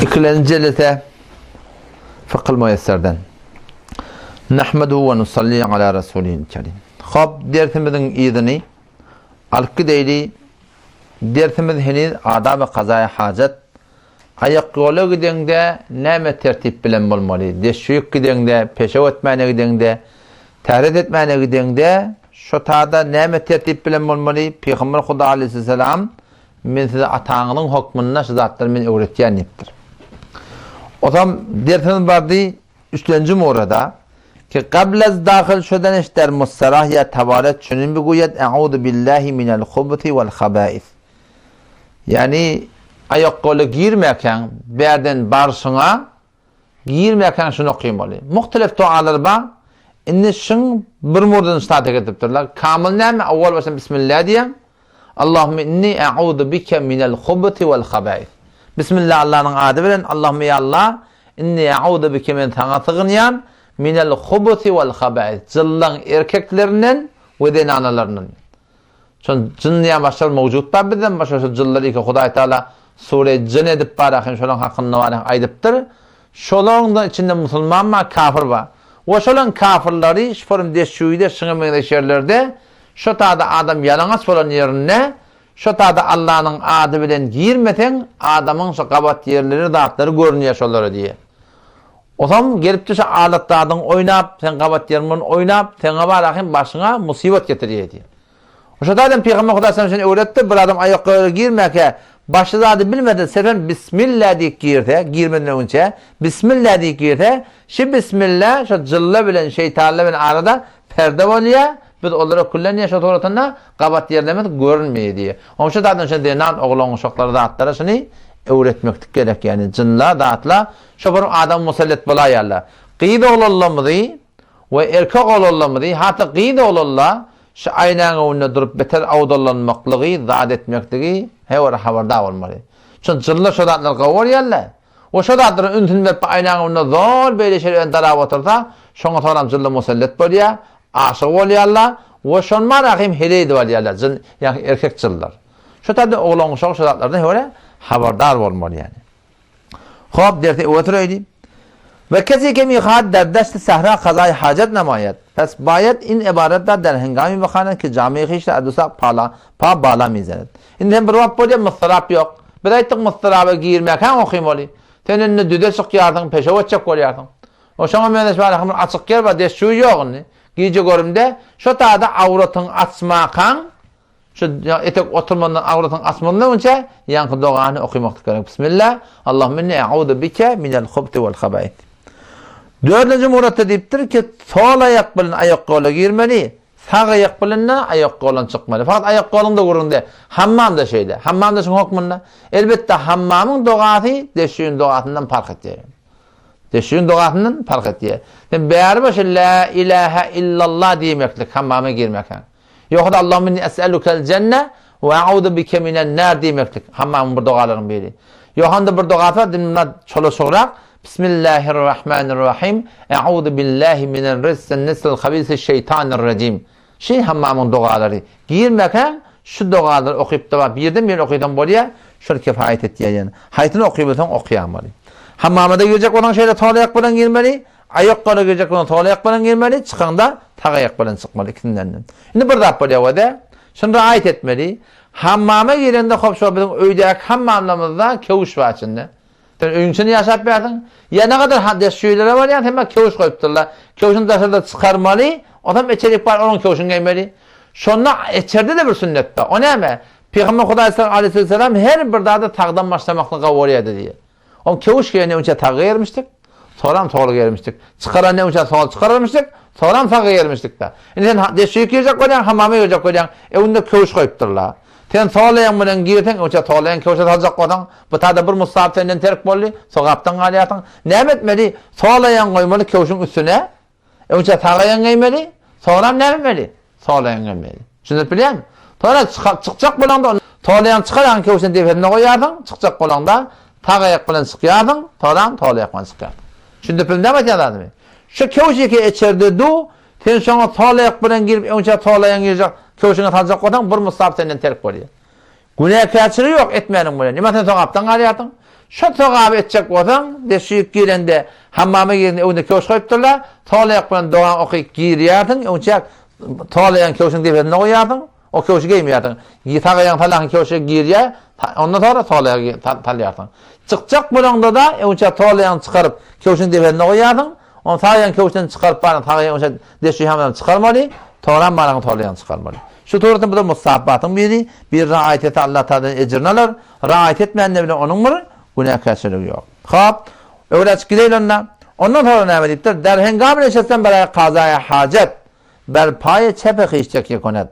İkilenci celete fıkhıl müyesserden. Nahmedu ve nusalli ala Resulil kerim. Hop, dersimizin idini alkı deyli dersimiz henüz adab-ı kazaya hacet. Ayak yolu gidende näme tertip bilen bolmaly? Deşüyük gidende, peşe etmene gidende, tahrid etmene gidende şu taada näme tertip bilen bolmaly? Peygamber Huda aleyhisselam men size ataňynyň hukmuna şu zatlar men öwretýän ipdir. Otam dersimiz bardy 3-nji morada ki qablaz daxil şodan işler mustarah ya tabaret şunun bir goýat a'udu billahi minel hubuti vel habais. Yani ayak kolu girmeken berden barşına girmeken şunu okuymalı. Muhtelif dualar ba inni şun bir murdan istat edipdirler. Kamil näme awwal başdan bismillah diýen. Allahümme inni a'udu bike minel hubuti vel habais. Bismillah Allah'ın adı bilen Allahümme ya Allah inni a'udu bike men taňa tygynýan minel hubuti vel habais. Jıllan erkeklerinden we den analarından. Şon jinniýa başlar mawjudlar bizden başga şu jyllar iki Hudaý Taala sure jin edip barakin şolan hakkında var aydypdyr. Şolan da içinde musulman ma kafir ba. O şolan kafirleri şorum deşüýde şıňa şerlerde şu taada adam yalaňaç bolan ýerine şu taada Allah'ın adı bilen girmeten adamın şu gabat yerleri dağıtları görünýär şolary diye. Osam gelipdi şu alatlardan oynap sen gabat yermen oynap sen barakin başına musibet getirýär diye. O şotadan Peygamber Huda sen öwretdi bir adam ayaklara girmeke başyny adı bilmeden sefen bismillah diýip girdi, girmeden önce bismillah diýip girdi. Şi bismillah şu jylla bilen şeytanlar bilen arada perde bolýar. Biz olara kullanýar şu toratanda gabat yerlemet görünmeýär diye. O şotadan şu denan oglan uşaklary dağıtlara şunu öwretmekdik gerek yani jinlar dağıtla şu bir adam musallat bolaýarlar. Qyýda olallamydy we erkek olallamydy hatta qyýda olallar şu aynaň önünde durup beter awdallanmaklygy, zat etmektigi hewara habardar bolmaly. Şo jylla şodatlar gowurýarlar. O şodatlar üntün berip aynaň önünde zor beýle şeýle darap otursa, şoňa toram jylla musallat bolýar, aşyk bolýarlar we şon marahim heledi bolýarlar, jyn ýa erkek jyllar. Şo taýda oglan uşak şodatlardan hewara habardar bolmaly yani. Hop derse öwreýdi. Ve kesi kemi khad der dest sahra qazay hajat namayat. Pes bayat in ibaretler der hengami bakhanan ki cami khişle adusa pa bala mizanet. İnden bir wagt bolýar mustarap ýok. Bir aýtdyk mustaraba girmeken okuymaly. Tenini düde çykýardyň, peşe geçip bolýardyň. O şoňa menes bar hamur açyk yer we deş suwy ýokny. Giýje görümde şo taýda awratyň açmakan şu etek oturmandan awratyň açmandan önce ýanky dogany okumak gerek. Bismillah. Allahümme inni a'udu bike minel hubuti vel habais. Dördüncü muratda deyipdir ki sol ayak bilen ayak gola girmeli, sağ ayak bilen ayak golan çıkmalı. Fakat ayak golunda göründe hammamda şeyde. Hammamda şun hukmunda. Elbette hammamın dogaty deşüğün dogatından fark etýär. Deşüğün dogatından fark etýär. Bäri başa la ilahe illallah diýmeklik hammama girmeken. Ýokda Allahümme inni es'elukel cenne ve a'udu bike minen nar diýmeklik hammamın bir dogalaryň biri. Ýokanda bir dogat var, dinle çolo sorak Bismillahirrahmanirrahim. E'udu billahi minen rizqin nesil habisi şeytanirracim. Şey hammamın dogalary. Girmeken şu dogaları okuyup da birden bir okuydan bolýar, şol kifayet etýär yani. Haytını okuyup okuýanmaly. Hammamada girecek olan şeyle tolayak bilen girmeli, ayak girecek olan tolayak bilen girmeli, çıkanda tagayak bilen çıkmaly ikisinden. Indi bir zat bolýar wede, şunu ayet etmeli. Hammama girende hop şo bizim öýdäk hammamlamyzda kewuş bar içinde. Öýün içinde ýaşap berdiň. Ya ne kadar hadis şöýlere var ýa hem kewuş goýupdyrlar. Kewuşun daşarda çykarmaly, adam içerik bar onun kewuşun gelmeli. Şonda içerde de bir sünnet bar. O näme? Peygamber Hudaý aleyhisselam her bir dada tagdan başlamaklyga bolýardy diýe. O kewuş gelene önce tagy ýermişdik, soram toğry ýermişdik. Çykaran önce sol çykarmışdyk, soram tagy ýermişdik da. Indi sen deşik ýerjek bolýan, hammamy ýerjek bolýan. Unda kewuş goýupdyrlar. Sen soğlayan bilen girten, o soğlayan kewşet alacak bolan, bu taýda bir musab senden terk boldy, sogapdan galýatyň. Näme etmeli? Soğlayan goýmaly kewşüň üstüne. Önce tagayan gaýmaly, soňram näme etmeli? Soğlayan gaýmaly. Şunu bilýän? Sonra çykjak bolanda, soğlayan çykaran kewşüň defetine goýardyň, çykjak bolanda tagayak bilen çykýardyň, sonra soğlayak bilen çykýardyň. Şunu bilýän näme? Şu kewşeki içerde du, sen şoňa soğlayak bilen girip önce soğlayan girecek. Kewşüňe taýjak goýan bir musab senden terk bolýar. Günäkärçiligi ýok etmäniň bilen. Nima sen sogapdan galýatyň? Şu togab etjek bolsaň, deşik girende, hammama girende öňde köş goýupdyrlar, toğlayak bilen dogan okyp girýärdiň, öňçe toğlayan köşüň debine goýardyň, o köşü giýmýärdiň. Gitagaýan talaň köşe girýär, ondan sonra toğlayak talýardyň. Çykjak bolanda da öňçe toğlayan çykaryp köşüň debine goýardyň, on tagayan köşden çykaryp bana tagayan öňçe deşik hamdan çykarmaly, toğran bana toğlayan çykarmaly. Şu torada bu da musahabatın biri, bir raayet eti Allah Teala'dan ecrini alır, raayet etmeyenle bile onun var, günahkarçılığı yok. Hop, öyle açıklayın onunla. Ondan sonra ne ediptir? Der hengamine şesten beraya kazaya hacet, berpaya çepek işçek yekonet.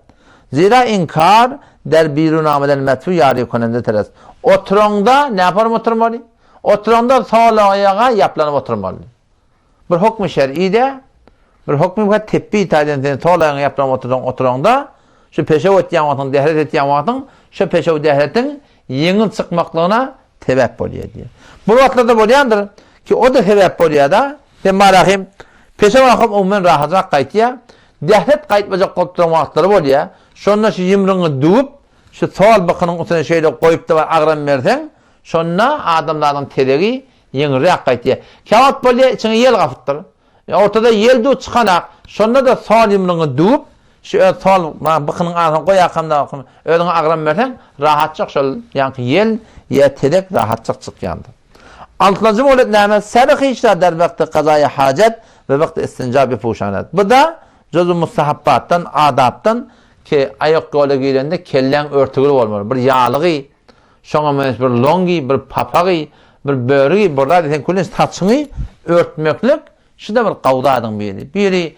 Zira inkar, der birun amelen metfu yari konende teres. Oturanda ne yaparım oturmalı? Oturanda sağla ayağa yaplanıp oturmalı. Bir hukmu şer'i de, bir hukmu teppi itaatini sağla ayağa yaplanıp oturanda, şu peşevet yamatın, dehret et yamatın, şu peşevet dehretin yengil çıkmaklığına sebep oluyor diye. Bu vakitlerde bolyandır ki o da sebep oluyor da, ben marahim, peşevet akım umumen rahatrak kayıtıya, dehret kayıtmayacak koptuğun vakitlere oluyor. Sonra şu yımrını duvup, şu soğal bakının üstüne şeyle koyup da var ağram versen, sonra adamların teregi yengilrak kayıtıya. Kağıt oluyor, içine yel kapıttır. Ortada yel du çıkanak, sonra da soğal yımrını duvup, şu sol bakının ağzına koy akamda ödüne ağram versen rahatçık şol yankı yel ya terek rahatçık çıkyandı. Altıncı molet näme sarık işler der vakti kazaya hacet ve vakti istinca puşanet. Bu da cüzü mustahabbattan, adaptan ki ayak yola girende kellen örtülü olmalı. Bir yağlığı, şoňa bir longi, bir papağı, bir böreği, burada desen kullen taçını örtmeklik şu da bir kavdadyň biri. Biri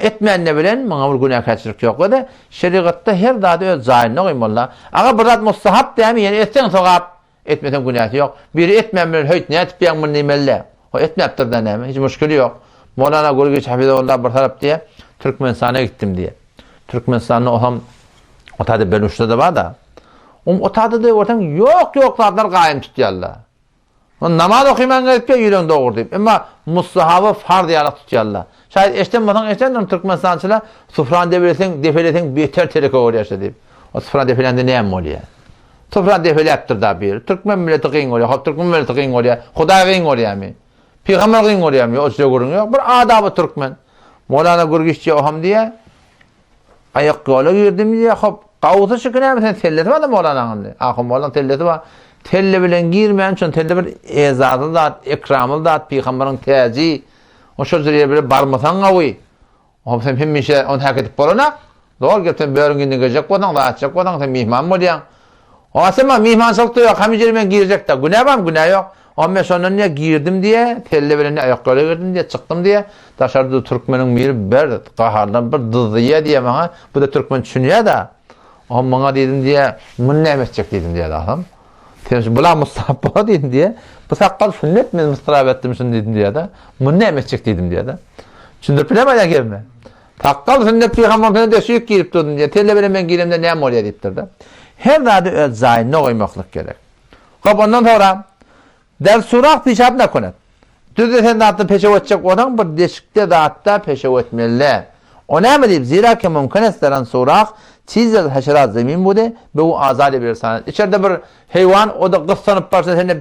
etmeyenle bilen maňa bir günahkarçylyk ýok da şeriatda her dady öz zaýyny goýmaly. Aga bir zat mustahap diými, ýani etseň sogap, etmesen günahı ýok. Biri etmeýän bilen höýt nätip ýa-da nimelle. O etmepdir da näme, hiç müşkili ýok. Mawlana Gurgeç Hafizullah bir tarap diýe, Türkmenistana gitdim diýe. Türkmenistanyň oham otady bölüşde de bar da. O tadı da ortaň ýok zatlar gaýym tutýarlar. On namaz okuýman gelipke ýüregiň dogry diýip. Emma mustahabı farz ýaly tutýarlar. Şayet eşten Türkmenistançylar sufran defelesen beter tereke bolýar diýip. O sufran defelende näme bolýar? Sufran defelepdir da bir. Türkmen milleti gyň bolýar, hop Türkmen milleti gyň bolýar. Hudaý gyň bolýarmy? Peýgamber gyň bolýarmy? O sögürüň ýok. Bir adabı Türkmen. Mawlana Gurgeççi oham diýe ayak ýola girdim diýe, hop gawuza şükünäme sen telleti bar da Mawlananyň. Ahym Mawlan telleti bar. Telle bilen girmeýän üçin telle bir ezazy zat, ikramly zat, peýgamberiň täzi. O şu zürýe bir barmasaň gawy. O sen hemmişe on hak edip bolana. Dol gepden böwrüňde gejek bolan, rahatçak bolan, sen mihman bolýan. O sen mihmançylyk ýok, hemije men girjek da. Günä bar, günä ýok. O men şondan ne girdim diye, telle bilen aýaklara girdim diye, çykdym diye. Daşarda türkmeniň biri bir gahardan bir dyzdyýa diye maňa, bu da türkmen düşünýär da. O maňa dedim diye, "Mun näme etjek?" dedim diye adam. Sen bular mustahap diýdim diye. Bu saqqal sünnet men mustarab etdim dedim diye da. Mun näme etjek dedim diye da. Şunda bilemeden gelme. Taqqal sünnet peýgamberden de süýüp girip durdum diye. Telle bilen men girimde näme bolýar diýipdir da. Her zady öz zaýyny goýmaklyk gerek. Hop ondan sonra der surak pişap nakonet. Düzde sen datda peşevetçek olan bir deşikte datta peşevetmelle. O näme diýip? Zira ki mümkin esteran surak çizel haşerat zemin bude ve o azali bir sanet. İçeride bir heywan o da gıssanyp barsa seni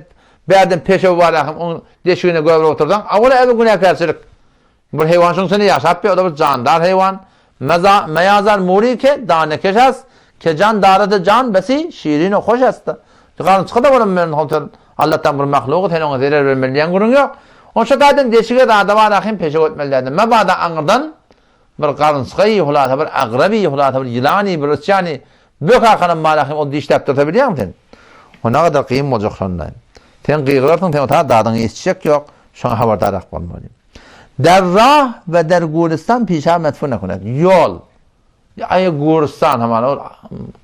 berden peşev bar ahym o deşigine göbre oturdan. Awala evi günahkarçylyk. Bir heywan şoň seni ýaşap o da bir jandar heywan. Meyazar murike dane keşas ke can darada can besi şirin o hoş hasta. Ýa-ni çykda bolan men hotel Allah'tan bir mahluk sen ona zarar vermeliýän gurun ýok. O şatadan deşige de adama ahym peşev etmelilerdi. Mabada aňyrdan bir qarınçygy ýuhlata, bir agrabi ýuhlata, bir ýylany, bir ýany bök akanyň malahym o dişläp turabiliýärmi sen? O näme kadar kıyım bolacak şondan. Sen gıýgırarsyň, sen ota dadyň eşitjek ýok, şoňa habardarak bolmaly. Derrah ve der Gulistan pişa metfun nakunet. Yol. Ay Gulistan haman o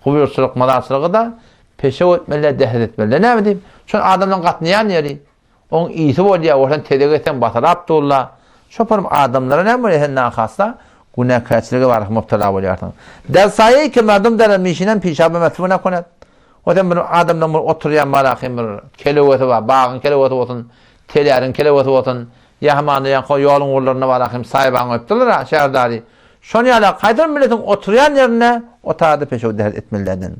gubyrçylyk, madarçylygy da peşe etmeli, dehret etmeli. Näme diýip? Şol adamdan gatnaýan ýeri. Oň ýyty bolýar, ordan tedegeten batarap dolla. Şoparum adamlara näme bolýar nähasda? Günahkarçylyga baryp mubtala bolýarsyň. Der saýy ki merdum der mişinen pişabe metfun nakunet. Odan bir adamdan oturýan malahym bir keleweti bar, bagyň keleweti bolsun, teleýärin keleweti bolsun. Yahmany ýa-da ýoluň urlaryna barahym saýban öpdiler şäherdäri. Şonu ýala gaýdan milletin oturýan ýerine otady peşew etmelilerden.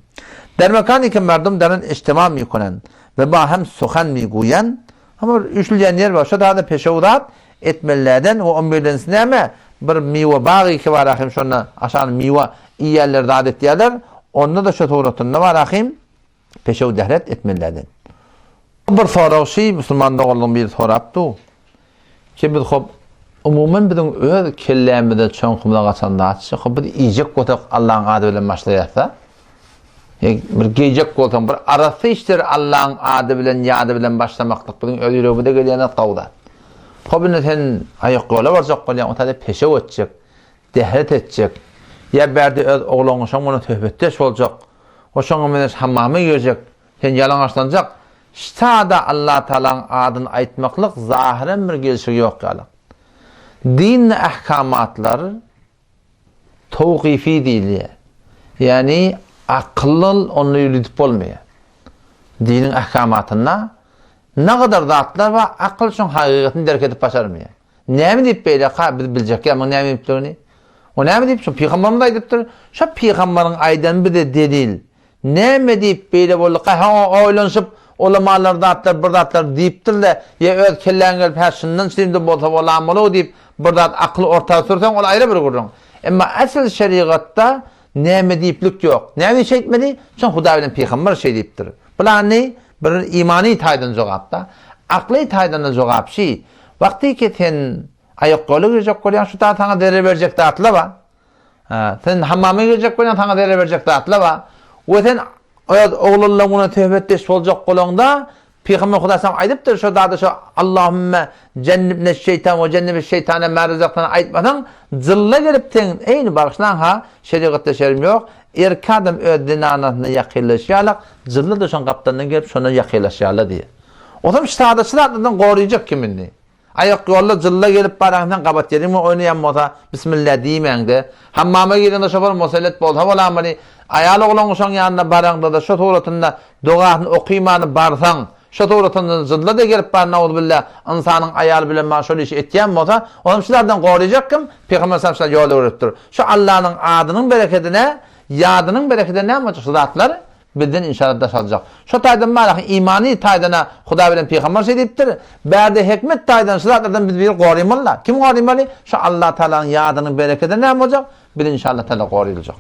Dermekan iken merdum denen içtima mi konen ve bahem sokan mi guyen ama üçlüyen yer var. Şu da peşevrat etmellerden o 11'den sineme bir miwa bağı ki var ahim şuna aşağı miwa iyi yerlerde adet yerler. Onda da şu tuğratında var ahim peşev dehret etmellerden. Bir soruğu Müslüman doğruluğun bir soraptı. Ki biz umumen bizim öz kellemizde çoğunkumda kaçanda açı. Bir iyicek kotak Allah'ın adı bilen başlayarsa. Bir geyecek kotak bir arası işler Allah'ın adı bilen yadı bilen başlamaklık. Bizim öz yüreğimizde gelene kavda. Kobine sen ayık yola varacak olan o tadı peşev edecek. Dehret edecek. Ya berdi öz oğlunu şan onu töhbetteş olacak. O şan menes hammamı girecek. Sen yalan açlanacak. Ştada Allah Teala'nın adını aytmaklık zahiren bir gelişi yok galık. Din ahkamatları tevkifi değil. Yani akıl onu yürütüp olmuyor. Dinin ahkamatına ne kadar zatlar var akıl için hakikatini derk edip başarmıyor. Ne mi deyip böyle biz bilecek ya ama ne mi deyip durni? O ne mi deyip şu peygamberin de aydıptır. Şu peygamberin aydan bir de delil. Ne mi deyip böyle böyle oylanışıp ulamalar zatlar bir zatlar deyiptir de ya öz kellen gelip her şundan şimdi bolsa bolamalı deyip bir zat aklı ortaya sürsen o ayrı bir gurrun. Ama asıl şeriatta ne mi deyiplik yok. Ne mi şey etmedi? Şu Huda bilen peygamber şey deyiptir. Bular ne? Bir imani taydan cevapta. Akli taydan cevap şey. Vakti ki sen ayak kolu girecek koyan şu da sana dere verecek dağıtla var. Sen hammama girecek koyan sana dere verecek dağıtla var. Ve sen oğlunla tövbetteş olacak kolonda Peygamber Hudasam aydıptır şu dağda şu Allahümme cennibne şeytan ve cennibne şeytane merzaktan aytmadan zılla gelip ten eyni bağışlan ha şeriatta şerim yok. Erkadım ödinanatını yakılaşyalak zılla da şun kaptandan gelip şuna yakılaşyala diye. O zaman ştada çılardan koruyacak kiminni? Ayak yolla zılla gelip barağından kabat yerimi oynayan mota Bismillah diyeyim de. Hammama girdiğinde şoför musallet bol. Havalan bani ayalı olan uşan yanına barağında da şu tuğratında doğağını okuymanı barsan şu tuğratında zılla da gelip barına ol billah insanın ayalı bilen maşul işi etiyen mota onun şunlardan koruyacak kim? Peygamber sallallahu yolu öğrettir. Şu Allah'ın adının bereketine yadının bereketine ne yapacak zatlar? Bizden inşallah da salacak. Şu taydan malak imani taydana Huda bilen peygamber şey deyiptir. Berde hikmet taydan sıratlardan biz bir koruymalı. Kim koruymalı? Şu Allah Teala'nın yadının bereketine ne yapacak? Bir inşallah Teala koruyulacak.